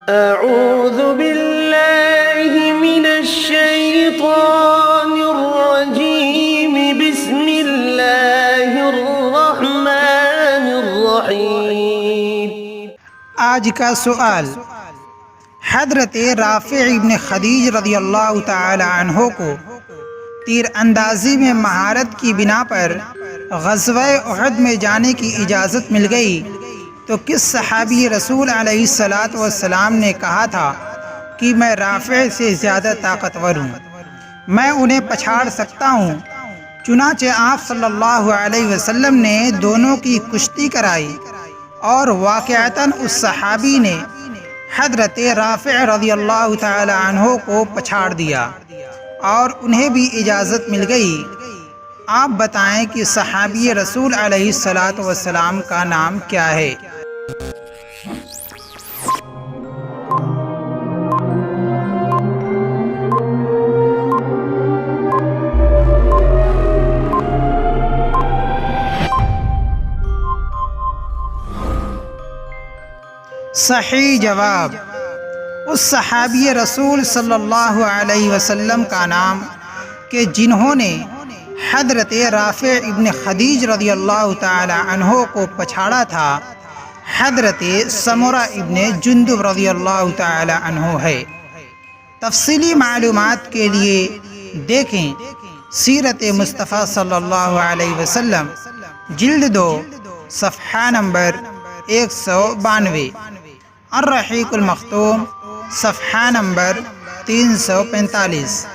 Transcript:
أعوذ بالله من الشيطان الرجيم بسم الله الرحمن الرحيم۔ آج کا سوال، حضرت رافع ابن خدیج رضی اللہ تعالی عنہ کو تیر اندازی میں مہارت کی بنا پر غزوہ احد میں جانے کی اجازت مل گئی تو کس صحابی رسول علیہ السلام نے کہا تھا کہ میں رافع سے زیادہ طاقتور ہوں، میں انہیں پچھاڑ سکتا ہوں؟ چنانچہ آپ صلی اللہ علیہ وسلم نے دونوں کی کشتی کرائی اور واقعتاً اس صحابی نے حضرت رافع رضی اللہ تعالی عنہ کو پچھاڑ دیا اور انہیں بھی اجازت مل گئی۔ آپ بتائیں کہ صحابی رسول علیہ السلام کا نام کیا ہے؟ صحیح جواب، اس صحابی رسول صلی اللہ علیہ وسلم کا نام کہ جنہوں نے حضرت رافع ابن خدیج رضی اللہ تعالی عنہ کو پچھاڑا تھا، حضرت سمرہ ابن جندب رضی اللہ تعالی عنہ ہے۔ تفصیلی معلومات کے لیے دیکھیں سیرت مصطفیٰ صلی اللہ علیہ وسلم، جلد 2، صفحہ نمبر 192، الرحیق المختوم، صفحہ نمبر 345۔